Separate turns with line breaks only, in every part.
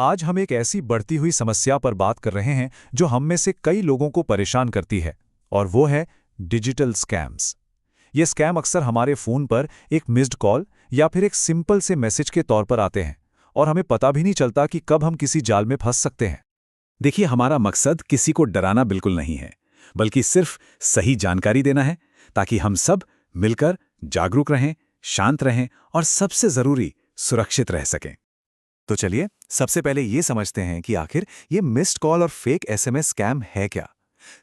आज हम एक ऐसी बढ़ती हुई समस्या पर बात कर रहे हैं जो हम में से कई लोगों को परेशान करती है, और वो है डिजिटल स्कैम्स। ये स्कैम अक्सर हमारे फ़ोन पर एक मिस्ड कॉल या फिर एक सिंपल से मैसेज के तौर पर आते हैं, और हमें पता भी नहीं चलता कि कब हम किसी जाल में फंस सकते हैं।
देखिए, हमारा मकसद किसी को डराना बिल्कुल नहीं है, बल्कि सिर्फ सही जानकारी देना है ताकि हम सब मिलकर जागरूक रहें, शांत रहें और सबसे ज़रूरी सुरक्षित रह सकें।
तो चलिए सबसे पहले ये समझते हैं कि आखिर ये मिस्ड कॉल और फेक एसएमएस स्कैम है क्या।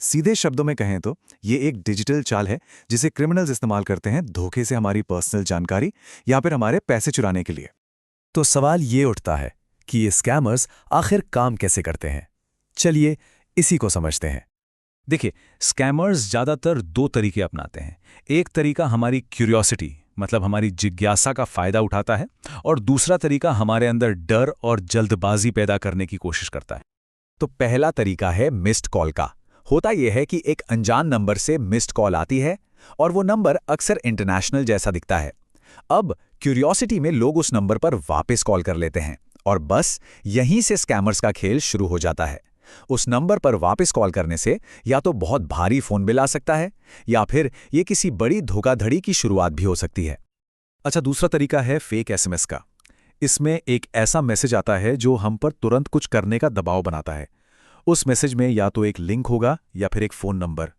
सीधे शब्दों में कहें तो ये एक डिजिटल चाल है जिसे क्रिमिनल्स इस्तेमाल करते हैं धोखे से हमारी पर्सनल जानकारी या फिर हमारे पैसे चुराने के लिए।
तो सवाल ये उठता है कि ये स्कैमर्स आखिर काम कैसे करते हैं। चलिए इसी को समझते हैं। देखिए, स्कैमर्स ज़्यादातर दो तरीके अपनाते हैं। एक तरीका हमारी क्यूरियोसिटी, मतलब हमारी जिज्ञासा का फ़ायदा उठाता है, और दूसरा तरीका हमारे अंदर डर और जल्दबाजी पैदा करने की कोशिश करता है।
तो पहला तरीका है मिस्ड कॉल का। होता यह है कि एक अनजान नंबर से मिस्ड कॉल आती है और वो नंबर अक्सर इंटरनेशनल जैसा दिखता है। अब क्यूरियोसिटी में लोग उस नंबर पर वापस कॉल कर लेते हैं और बस यहीं से स्कैमर्स का खेल शुरू हो जाता है। उस नंबर पर वापस कॉल करने से या तो बहुत भारी फोन बिल आ सकता है या फिर ये किसी बड़ी धोखाधड़ी की शुरुआत भी हो सकती है।
अच्छा, दूसरा तरीका है फेक एसएमएस का। इसमें एक ऐसा मैसेज आता है जो हम पर तुरंत कुछ करने का दबाव बनाता है। उस मैसेज में या तो एक लिंक होगा या फिर एक फ़ोन नंबर।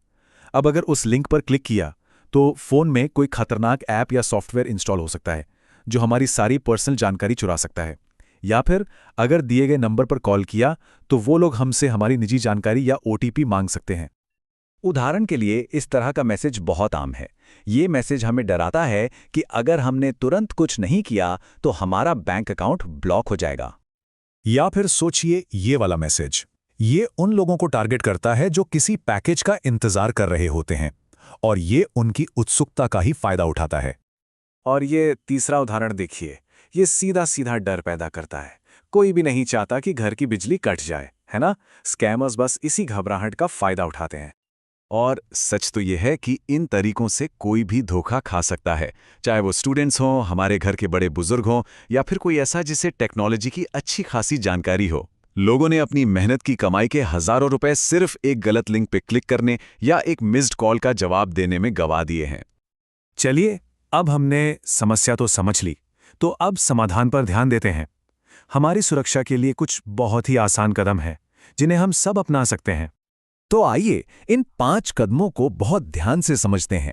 अब अगर उस लिंक पर क्लिक किया तो फ़ोन में कोई खतरनाक ऐप या सॉफ्टवेयर इंस्टॉल हो सकता है जो हमारी सारी पर्सनल जानकारी चुरा सकता है। या फिर अगर दिए गए नंबर पर कॉल किया तो वो लोग हमसे हमारी निजी जानकारी या ओटीपी मांग सकते हैं।
उदाहरण के लिए इस तरह का मैसेज बहुत आम है। ये मैसेज हमें डराता है कि अगर हमने तुरंत कुछ नहीं किया तो हमारा बैंक अकाउंट ब्लॉक हो जाएगा।
या फिर सोचिए ये वाला मैसेज, ये उन लोगों को टारगेट करता है जो किसी पैकेज का इंतजार कर रहे होते हैं, और ये उनकी उत्सुकता का ही फायदा उठाता है।
और ये तीसरा उदाहरण देखिए, ये सीधा सीधा डर पैदा करता है। कोई भी नहीं चाहता कि घर की बिजली कट जाए, है ना? स्कैमर्स बस इसी घबराहट का फायदा उठाते हैं।
और सच तो यह है कि इन तरीकों से कोई भी धोखा खा सकता है, चाहे वो स्टूडेंट्स हों, हमारे घर के बड़े बुजुर्ग हों, या फिर कोई ऐसा जिसे टेक्नोलॉजी की अच्छी खासी जानकारी हो। लोगों ने अपनी मेहनत की कमाई के हज़ारों रुपए सिर्फ एक गलत लिंक पे क्लिक करने या एक मिस्ड कॉल का जवाब देने में गंवा दिए हैं।
चलिए, अब हमने समस्या तो समझ ली, तो अब समाधान पर ध्यान देते हैं। हमारी सुरक्षा के लिए कुछ बहुत ही आसान कदम हैं जिन्हें हम सब अपना सकते हैं।
तो आइए इन 5 कदमों को बहुत ध्यान से समझते हैं।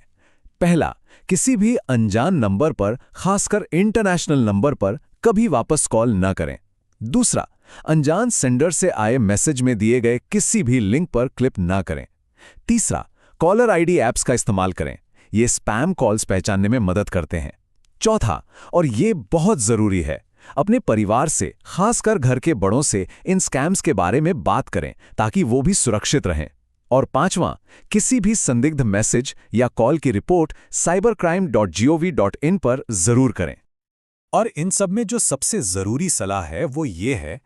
पहला, किसी भी अनजान नंबर पर, खासकर इंटरनेशनल नंबर पर, कभी वापस कॉल न करें। दूसरा, अनजान सेंडर से आए मैसेज में दिए गए किसी भी लिंक पर क्लिक न करें। तीसरा, कॉलर आईडी ऐप्स का इस्तेमाल करें। ये स्पैम कॉल्स पहचानने में मदद करते हैं। चौथा, और ये बहुत जरूरी है, अपने परिवार से, खासकर घर के बड़ों से इन स्कैम्स के बारे में बात करें ताकि वो भी सुरक्षित रहें। और पांचवां, किसी भी संदिग्ध मैसेज या कॉल की रिपोर्ट cybercrime.gov.in पर जरूर करें।
और इन सब में जो सबसे जरूरी सलाह है वो ये है,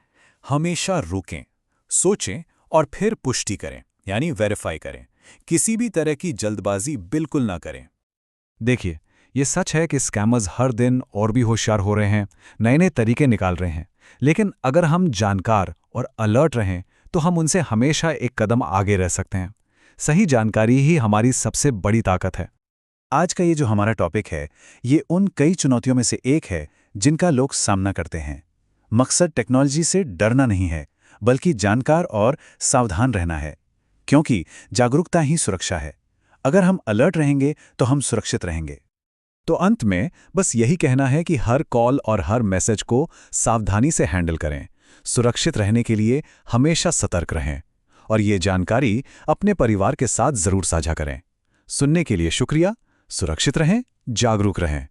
हमेशा रुकें, सोचें और फिर पुष्टि करें, यानी वेरीफाई करें। किसी भी तरह की जल्दबाजी बिल्कुल ना करें। देखिए, ये सच है कि स्कैमर्स हर दिन और भी होशियार हो रहे हैं, नए नए तरीके निकाल रहे हैं, लेकिन अगर हम जानकार और अलर्ट रहें तो हम उनसे हमेशा एक कदम आगे रह सकते हैं। सही जानकारी ही हमारी सबसे बड़ी ताकत है। आज का ये जो हमारा टॉपिक है, ये उन कई चुनौतियों में से एक है जिनका लोग सामना करते हैं। मकसद टेक्नोलॉजी से डरना नहीं है, बल्कि जानकार और सावधान रहना है, क्योंकि जागरूकता ही सुरक्षा है। अगर हम अलर्ट रहेंगे तो हम सुरक्षित रहेंगे। तो अंत में बस यही कहना है कि हर कॉल और हर मैसेज को सावधानी से हैंडल करें। सुरक्षित रहने के लिए हमेशा सतर्क रहें, और ये जानकारी अपने परिवार के साथ जरूर साझा करें। सुनने के लिए शुक्रिया। सुरक्षित रहें, जागरूक रहें।